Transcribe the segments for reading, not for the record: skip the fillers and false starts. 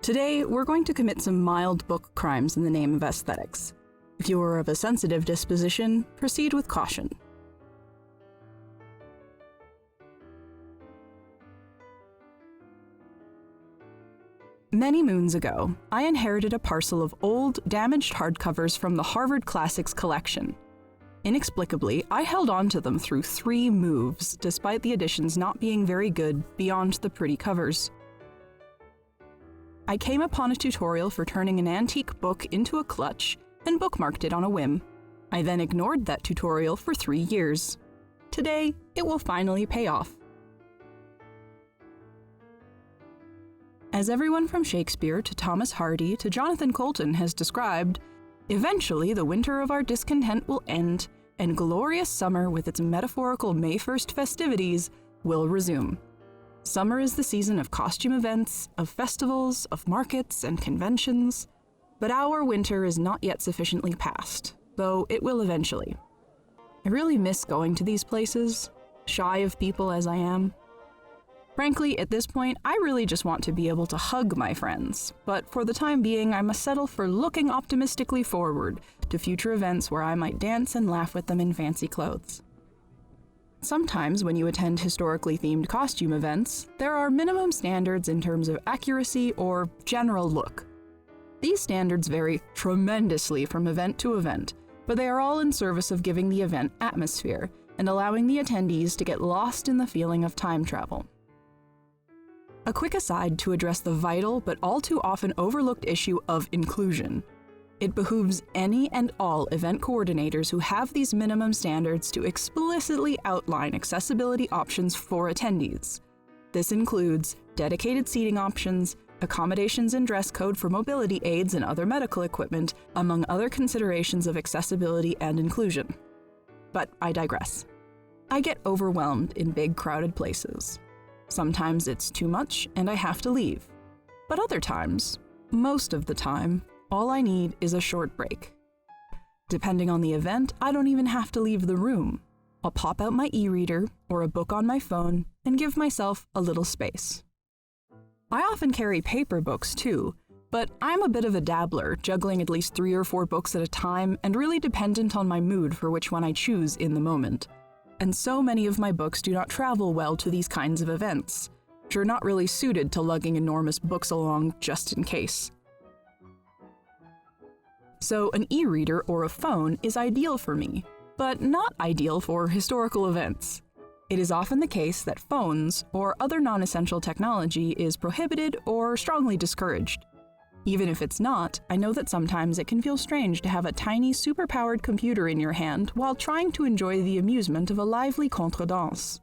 Today, we're going to commit some mild book crimes in the name of aesthetics. If you are of a sensitive disposition, proceed with caution. Many moons ago, I inherited a parcel of old, damaged hardcovers from the Harvard Classics collection. Inexplicably, I held on to them through 3 moves, despite the editions not being very good beyond the pretty covers. I came upon a tutorial for turning an antique book into a clutch and bookmarked it on a whim. I then ignored that tutorial for 3 years. Today, it will finally pay off. As everyone from Shakespeare to Thomas Hardy to Jonathan Colton has described, eventually the winter of our discontent will end, and glorious summer with its metaphorical May 1st festivities will resume. Summer is the season of costume events, of festivals, of markets and conventions, but our winter is not yet sufficiently past, though it will eventually. I really miss going to these places, shy of people as I am. Frankly, at this point, I really just want to be able to hug my friends, but for the time being, I must settle for looking optimistically forward to future events where I might dance and laugh with them in fancy clothes. Sometimes, when you attend historically themed costume events, there are minimum standards in terms of accuracy or general look. These standards vary tremendously from event to event, but they are all in service of giving the event atmosphere and allowing the attendees to get lost in the feeling of time travel. A quick aside to address the vital but all too often overlooked issue of inclusion. It behooves any and all event coordinators who have these minimum standards to explicitly outline accessibility options for attendees. This includes dedicated seating options, accommodations and dress code for mobility aids and other medical equipment, among other considerations of accessibility and inclusion. But I digress. I get overwhelmed in big crowded places. Sometimes it's too much and I have to leave. But other times, most of the time, all I need is a short break. Depending on the event, I don't even have to leave the room. I'll pop out my e-reader or a book on my phone and give myself a little space. I often carry paper books too, but I'm a bit of a dabbler, juggling at least 3 or 4 books at a time and really dependent on my mood for which one I choose in the moment. And so many of my books do not travel well to these kinds of events, which are not really suited to lugging enormous books along just in case. So an e-reader or a phone is ideal for me, but not ideal for historical events. It is often the case that phones or other non-essential technology is prohibited or strongly discouraged. Even if it's not, I know that sometimes it can feel strange to have a tiny, super-powered computer in your hand while trying to enjoy the amusement of a lively contredanse.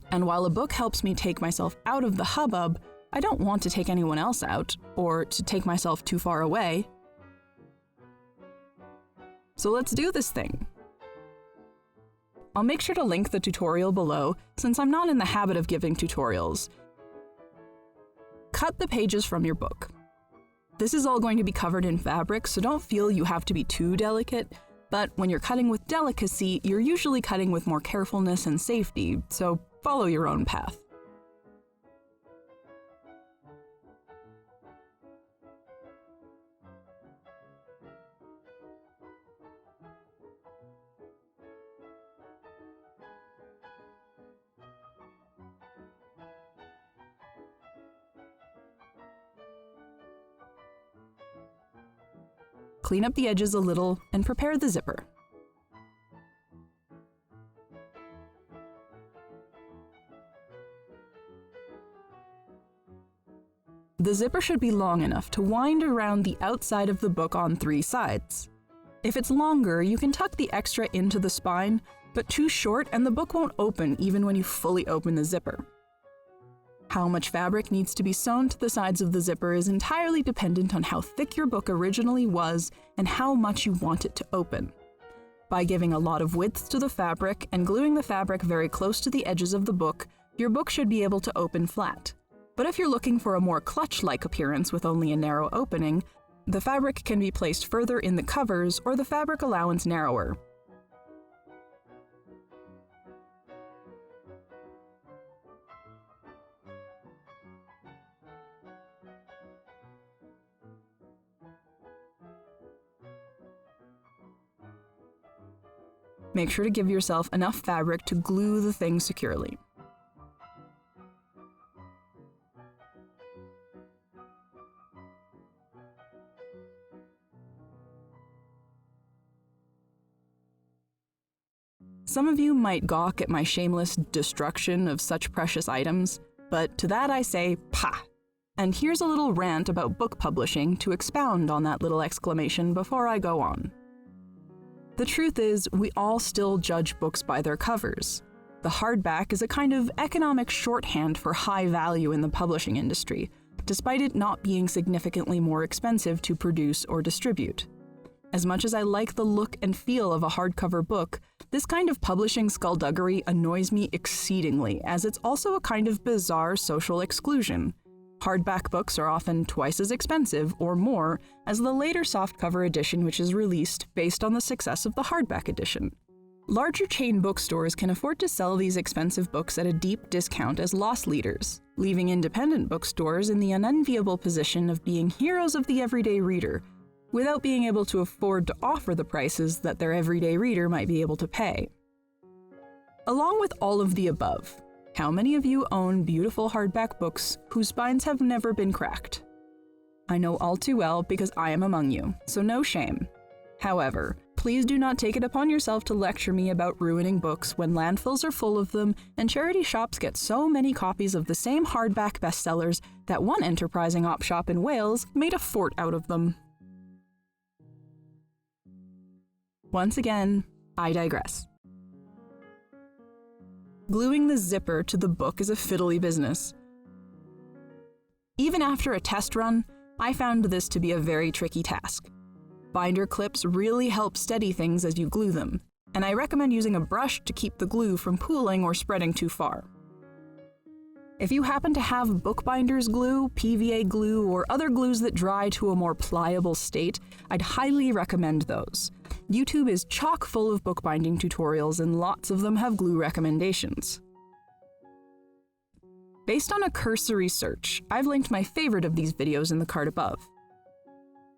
And while a book helps me take myself out of the hubbub, I don't want to take anyone else out, or to take myself too far away. So let's do this thing. I'll make sure to link the tutorial below, since I'm not in the habit of giving tutorials. Cut the pages from your book. This is all going to be covered in fabric, so don't feel you have to be too delicate, but when you're cutting with delicacy, you're usually cutting with more carefulness and safety, so follow your own path. Clean up the edges a little and prepare the zipper. The zipper should be long enough to wind around the outside of the book on 3 sides. If it's longer, you can tuck the extra into the spine, but too short and the book won't open even when you fully open the zipper. How much fabric needs to be sewn to the sides of the zipper is entirely dependent on how thick your book originally was and how much you want it to open. By giving a lot of width to the fabric and gluing the fabric very close to the edges of the book, your book should be able to open flat. But if you're looking for a more clutch-like appearance with only a narrow opening, the fabric can be placed further in the covers or the fabric allowance narrower. Make sure to give yourself enough fabric to glue the thing securely. Some of you might gawk at my shameless destruction of such precious items, but to that I say, pah! And here's a little rant about book publishing to expound on that little exclamation before I go on. The truth is, we all still judge books by their covers. The hardback is a kind of economic shorthand for high value in the publishing industry, despite it not being significantly more expensive to produce or distribute. As much as I like the look and feel of a hardcover book, this kind of publishing skullduggery annoys me exceedingly, as it's also a kind of bizarre social exclusion. Hardback books are often twice as expensive, or more, as the later softcover edition which is released based on the success of the hardback edition. Larger chain bookstores can afford to sell these expensive books at a deep discount as loss leaders, leaving independent bookstores in the unenviable position of being heroes of the everyday reader, without being able to afford to offer the prices that their everyday reader might be able to pay. Along with all of the above, how many of you own beautiful hardback books whose spines have never been cracked? I know all too well because I am among you, so no shame. However, please do not take it upon yourself to lecture me about ruining books when landfills are full of them and charity shops get so many copies of the same hardback bestsellers that one enterprising op shop in Wales made a fort out of them. Once again, I digress. Gluing the zipper to the book is a fiddly business. Even after a test run, I found this to be a very tricky task. Binder clips really help steady things as you glue them, and I recommend using a brush to keep the glue from pooling or spreading too far. If you happen to have bookbinders glue, PVA glue, or other glues that dry to a more pliable state, I'd highly recommend those. YouTube is chock full of bookbinding tutorials and lots of them have glue recommendations. Based on a cursory search, I've linked my favorite of these videos in the card above.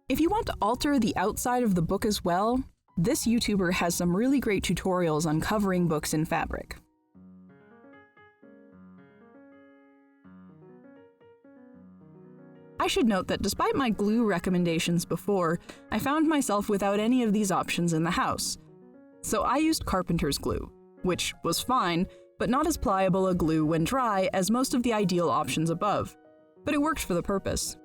If you want to alter the outside of the book as well, this YouTuber has some really great tutorials on covering books in fabric. I should note that despite my glue recommendations before, I found myself without any of these options in the house. So I used carpenter's glue, which was fine, but not as pliable a glue when dry as most of the ideal options above. But it worked for the purpose.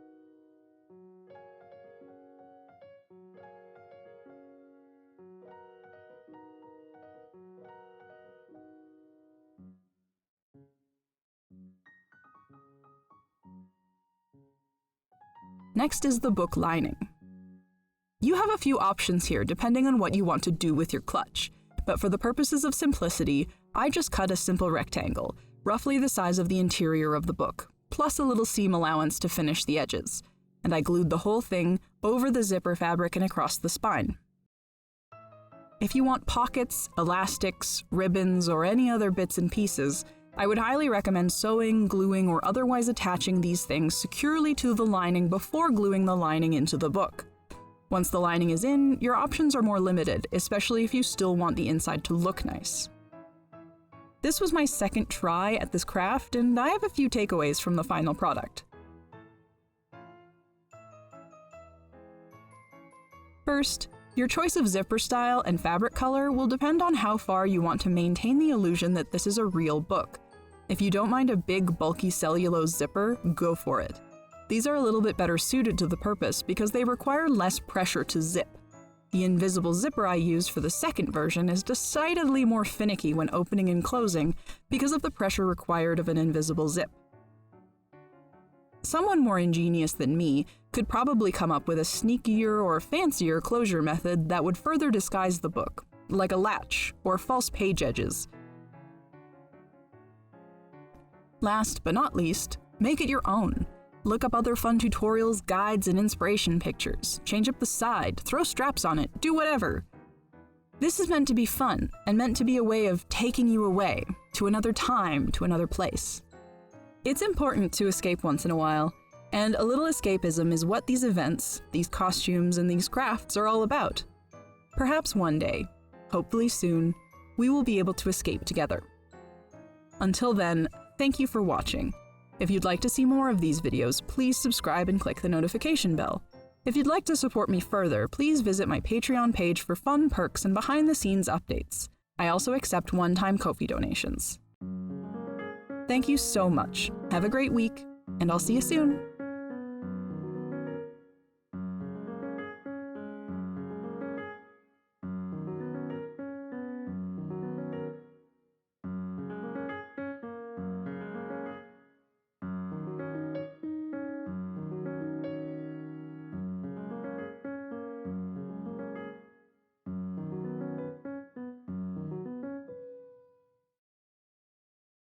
Next is the book lining. You have a few options here depending on what you want to do with your clutch, but for the purposes of simplicity, I just cut a simple rectangle, roughly the size of the interior of the book, plus a little seam allowance to finish the edges, and I glued the whole thing over the zipper fabric and across the spine. If you want pockets, elastics, ribbons, or any other bits and pieces, I would highly recommend sewing, gluing, or otherwise attaching these things securely to the lining before gluing the lining into the book. Once the lining is in, your options are more limited, especially if you still want the inside to look nice. This was my second try at this craft, and I have a few takeaways from the final product. First, your choice of zipper style and fabric color will depend on how far you want to maintain the illusion that this is a real book. If you don't mind a big, bulky cellulose zipper, go for it. These are a little bit better suited to the purpose because they require less pressure to zip. The invisible zipper I used for the second version is decidedly more finicky when opening and closing because of the pressure required of an invisible zip. Someone more ingenious than me could probably come up with a sneakier or fancier closure method that would further disguise the book, like a latch or false page edges. Last but not least, make it your own. Look up other fun tutorials, guides, and inspiration pictures. Change up the side, throw straps on it, do whatever. This is meant to be fun, and meant to be a way of taking you away, to another time, to another place. It's important to escape once in a while, and a little escapism is what these events, these costumes, and these crafts are all about. Perhaps one day, hopefully soon, we will be able to escape together. Until then, thank you for watching. If you'd like to see more of these videos, please subscribe and click the notification bell. If you'd like to support me further, please visit my Patreon page for fun perks and behind-the-scenes updates. I also accept one-time Ko-fi donations. Thank you so much. Have a great week, and I'll see you soon.